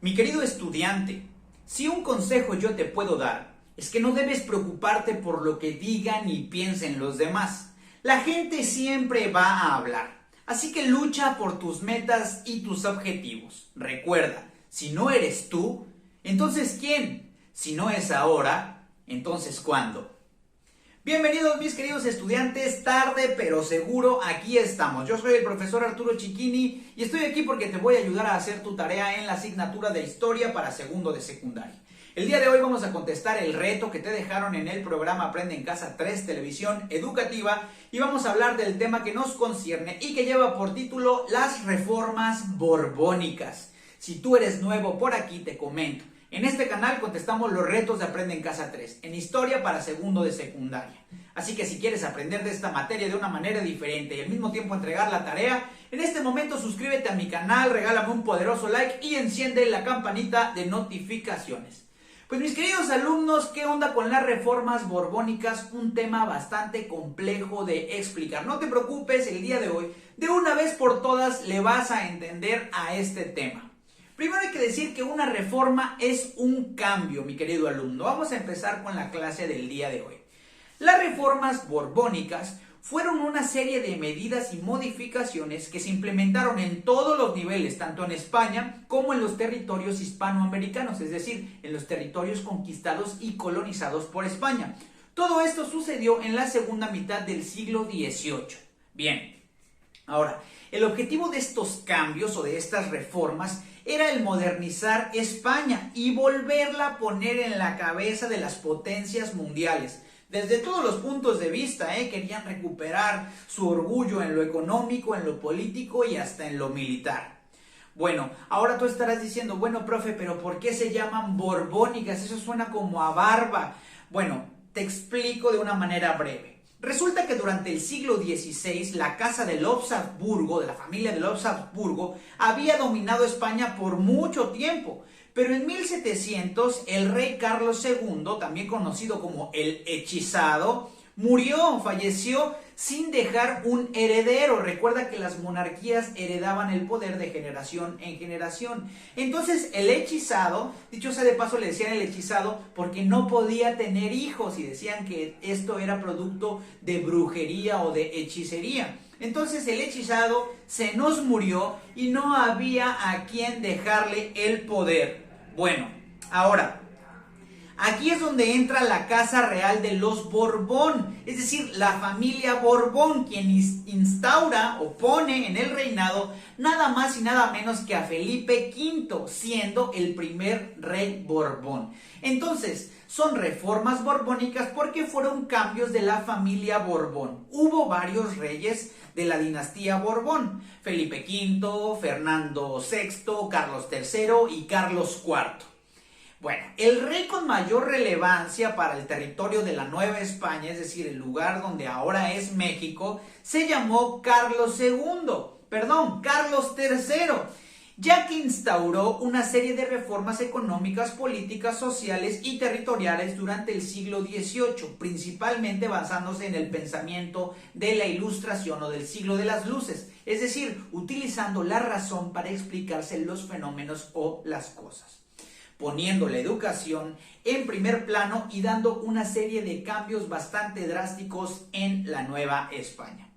Mi querido estudiante, si un consejo yo te puedo dar, es que no debes preocuparte por lo que digan y piensen los demás. La gente siempre va a hablar, así que lucha por tus metas y tus objetivos. Recuerda, si no eres tú, entonces ¿quién? Si no es ahora, entonces ¿cuándo? Bienvenidos mis queridos estudiantes, tarde pero seguro, aquí estamos. Yo soy el profesor Arturo Cicchini y estoy aquí porque te voy a ayudar a hacer tu tarea en la asignatura de Historia para segundo de secundaria. El día de hoy vamos a contestar el reto que te dejaron en el programa Aprende en Casa 3 Televisión Educativa y vamos a hablar del tema que nos concierne y que lleva por título Las Reformas Borbónicas. Si tú eres nuevo por aquí, te comento. En este canal contestamos los retos de Aprende en Casa 3, en Historia para segundo de secundaria. Así que si quieres aprender de esta materia de una manera diferente y al mismo tiempo entregar la tarea, en este momento suscríbete a mi canal, regálame un poderoso like y enciende la campanita de notificaciones. Pues mis queridos alumnos, ¿qué onda con las reformas borbónicas? Un tema bastante complejo de explicar. No te preocupes, el día de hoy, de una vez por todas, le vas a entender a este tema. Primero hay que decir que una reforma es un cambio, mi querido alumno. Vamos a empezar con la clase del día de hoy. Las reformas borbónicas fueron una serie de medidas y modificaciones que se implementaron en todos los niveles, tanto en España como en los territorios hispanoamericanos, es decir, en los territorios conquistados y colonizados por España. Todo esto sucedió en la segunda mitad del siglo XVIII. Bien, ahora, el objetivo de estos cambios o de estas reformas era el modernizar España y volverla a poner en la cabeza de las potencias mundiales. Desde todos los puntos de vista, querían recuperar su orgullo en lo económico, en lo político y hasta en lo militar. Bueno, ahora tú estarás diciendo, bueno, profe, pero ¿por qué se llaman borbónicas? Eso suena como a barba. Bueno, te explico de una manera breve. Resulta que durante el siglo XVI, la casa de Habsburgo, de la familia de Habsburgo, había dominado España por mucho tiempo. Pero en 1700, el rey Carlos II, también conocido como el Hechizado, falleció sin dejar un heredero. Recuerda que las monarquías heredaban el poder de generación en generación. Entonces el Hechizado, dicho sea de paso le decían el Hechizado porque no podía tener hijos y decían que esto era producto de brujería o de hechicería. Entonces el Hechizado se nos murió y no había a quien dejarle el poder. Bueno, ahora, aquí es donde entra la casa real de los Borbón, es decir, la familia Borbón, quien instaura o pone en el reinado nada más y nada menos que a Felipe V, siendo el primer rey Borbón. Entonces, son reformas borbónicas porque fueron cambios de la familia Borbón. Hubo varios reyes de la dinastía Borbón: Felipe V, Fernando VI, Carlos III y Carlos IV. Bueno, el rey con mayor relevancia para el territorio de la Nueva España, es decir, el lugar donde ahora es México, se llamó Carlos III, ya que instauró una serie de reformas económicas, políticas, sociales y territoriales durante el siglo XVIII, principalmente basándose en el pensamiento de la Ilustración o del siglo de las luces, es decir, utilizando la razón para explicarse los fenómenos o las cosas, poniendo la educación en primer plano y dando una serie de cambios bastante drásticos en la Nueva España.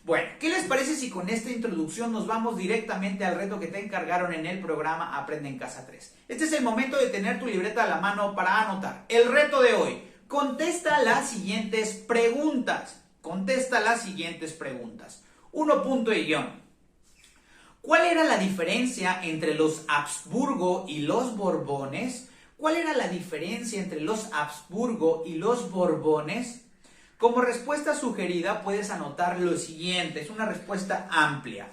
Bueno, ¿qué les parece si con esta introducción nos vamos directamente al reto que te encargaron en el programa Aprende en Casa 3? Este es el momento de tener tu libreta a la mano para anotar. El reto de hoy: contesta las siguientes preguntas. 1 punto y guión. ¿Cuál era la diferencia entre los Habsburgo y los Borbones? ¿Cuál era la diferencia entre los Habsburgo y los Borbones? Como respuesta sugerida puedes anotar lo siguiente, es una respuesta amplia.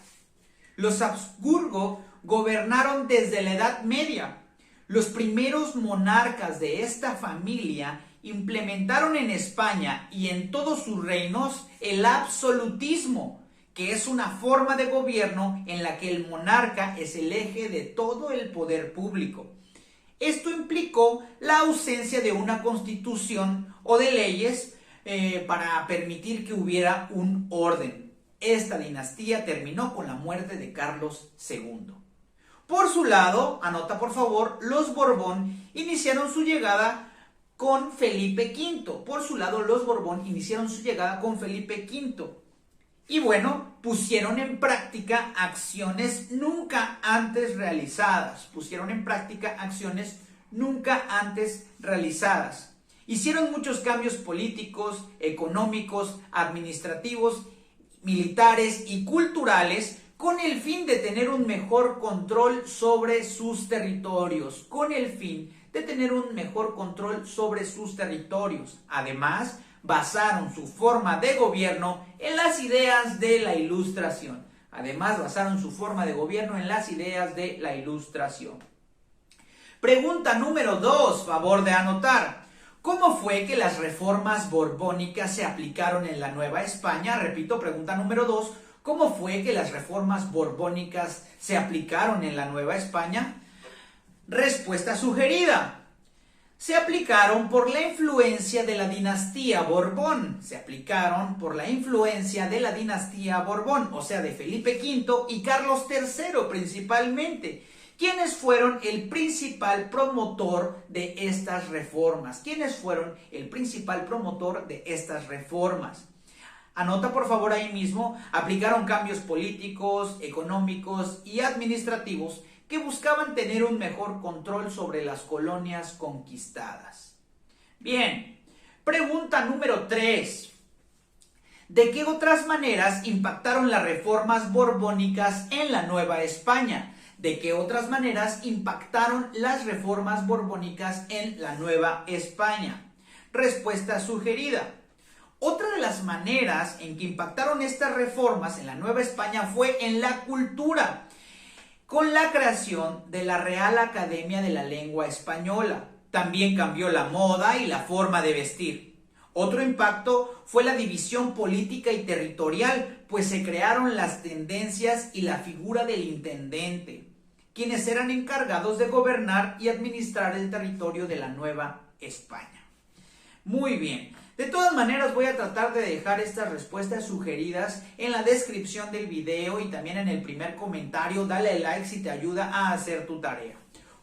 Los Habsburgo gobernaron desde la Edad Media. Los primeros monarcas de esta familia implementaron en España y en todos sus reinos el absolutismo, que es una forma de gobierno en la que el monarca es el eje de todo el poder público. Esto implicó la ausencia de una constitución o de leyes para permitir que hubiera un orden. Esta dinastía terminó con la muerte de Carlos II. Por su lado, anota por favor, los Borbón iniciaron su llegada con Felipe V. Por su lado, los Borbón iniciaron su llegada con Felipe V. Y bueno, pusieron en práctica acciones nunca antes realizadas. Hicieron muchos cambios políticos, económicos, administrativos, militares y culturales con el fin de tener un mejor control sobre sus territorios. Además, basaron su forma de gobierno en las ideas de la Ilustración. Pregunta número 2, favor de anotar. ¿Cómo fue que las reformas borbónicas se aplicaron en la Nueva España? Repito, pregunta número 2. ¿Cómo fue que las reformas borbónicas se aplicaron en la Nueva España? Respuesta sugerida. Se aplicaron por la influencia de la dinastía Borbón. O sea, de Felipe V y Carlos III principalmente. ¿Quiénes fueron el principal promotor de estas reformas? Anota por favor ahí mismo, aplicaron cambios políticos, económicos y administrativos que buscaban tener un mejor control sobre las colonias conquistadas. Bien, pregunta número 3. ¿De qué otras maneras impactaron las reformas borbónicas en la Nueva España? Respuesta sugerida. Otra de las maneras en que impactaron estas reformas en la Nueva España fue en la cultura, con la creación de la Real Academia de la Lengua Española. También cambió la moda y la forma de vestir. Otro impacto fue la división política y territorial, pues se crearon las tendencias y la figura del intendente, quienes eran encargados de gobernar y administrar el territorio de la Nueva España. Muy bien. De todas maneras, voy a tratar de dejar estas respuestas sugeridas en la descripción del video y también en el primer comentario. Dale like si te ayuda a hacer tu tarea.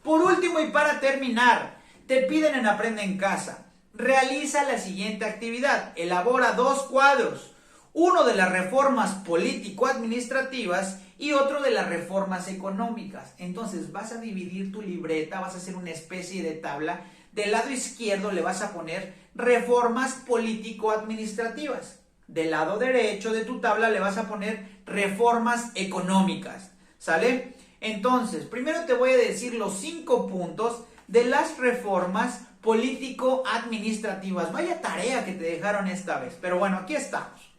Por último y para terminar, te piden en Aprende en Casa. Realiza la siguiente actividad. Elabora 2 cuadros. Uno de las reformas político-administrativas y otro de las reformas económicas. Entonces vas a dividir tu libreta, vas a hacer una especie de tabla. Del lado izquierdo le vas a poner reformas político-administrativas. Del lado derecho de tu tabla le vas a poner reformas económicas. ¿Sale? Entonces, primero te voy a decir los 5 puntos de las reformas político-administrativas. Vaya tarea que te dejaron esta vez. Pero bueno, aquí estamos.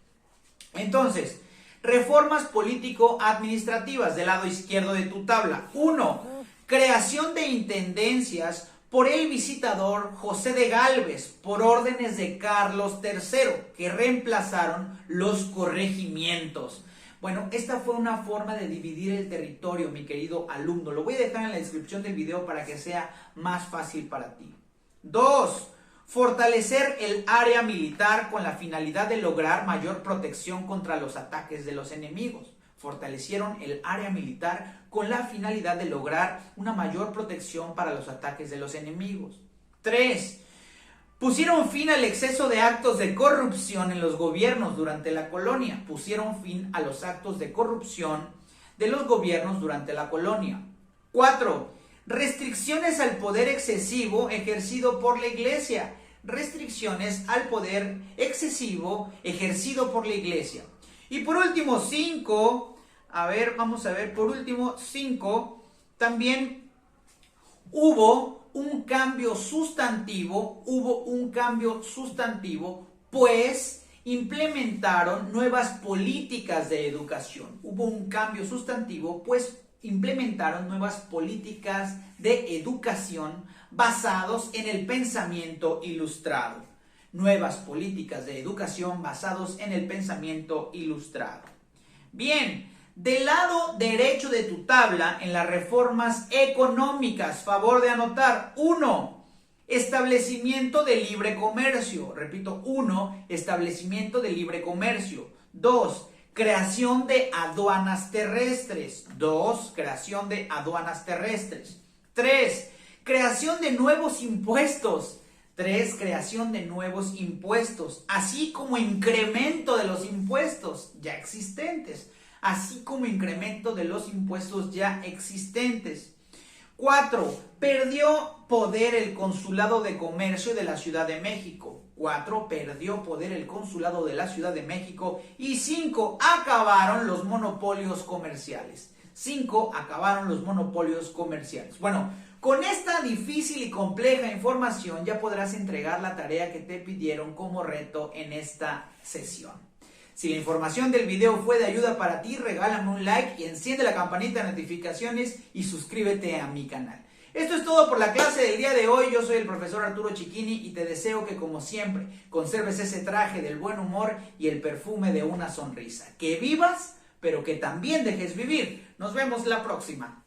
Entonces, reformas político-administrativas del lado izquierdo de tu tabla. 1. Creación de intendencias por el visitador José de Gálvez, por órdenes de Carlos III, que reemplazaron los corregimientos. Bueno, esta fue una forma de dividir el territorio, mi querido alumno. Lo voy a dejar en la descripción del video para que sea más fácil para ti. 2. Fortalecer el área militar con la finalidad de lograr mayor protección contra los ataques de los enemigos. Fortalecieron el área militar con la finalidad de lograr una mayor protección para los ataques de los enemigos. 3. Pusieron fin al exceso de actos de corrupción en los gobiernos durante la colonia. 4. Restricciones al poder excesivo ejercido por la Iglesia. Y por último, 5. También hubo un cambio sustantivo, pues implementaron nuevas políticas de educación. Basados en el pensamiento ilustrado. Bien, del lado derecho de tu tabla, en las reformas económicas, favor de anotar. 1. Establecimiento de libre comercio. Repito, 1. Establecimiento de libre comercio. 2. creación de aduanas terrestres. 2, creación de aduanas terrestres. 3, creación de nuevos impuestos. 3, creación de nuevos impuestos, así como incremento de los impuestos ya existentes. Así como incremento de los impuestos ya existentes. 4, perdió poder el Consulado de Comercio de la Ciudad de México. 4, perdió poder el Consulado de la Ciudad de México. Y 5, acabaron los monopolios comerciales. 5, acabaron los monopolios comerciales. Bueno, con esta difícil y compleja información ya podrás entregar la tarea que te pidieron como reto en esta sesión. Si la información del video fue de ayuda para ti, regálame un like y enciende la campanita de notificaciones y suscríbete a mi canal. Esto es todo por la clase del día de hoy. Yo soy el profesor Arturo Chiquini y te deseo que, como siempre, conserves ese traje del buen humor y el perfume de una sonrisa. Que vivas, pero que también dejes vivir. Nos vemos la próxima.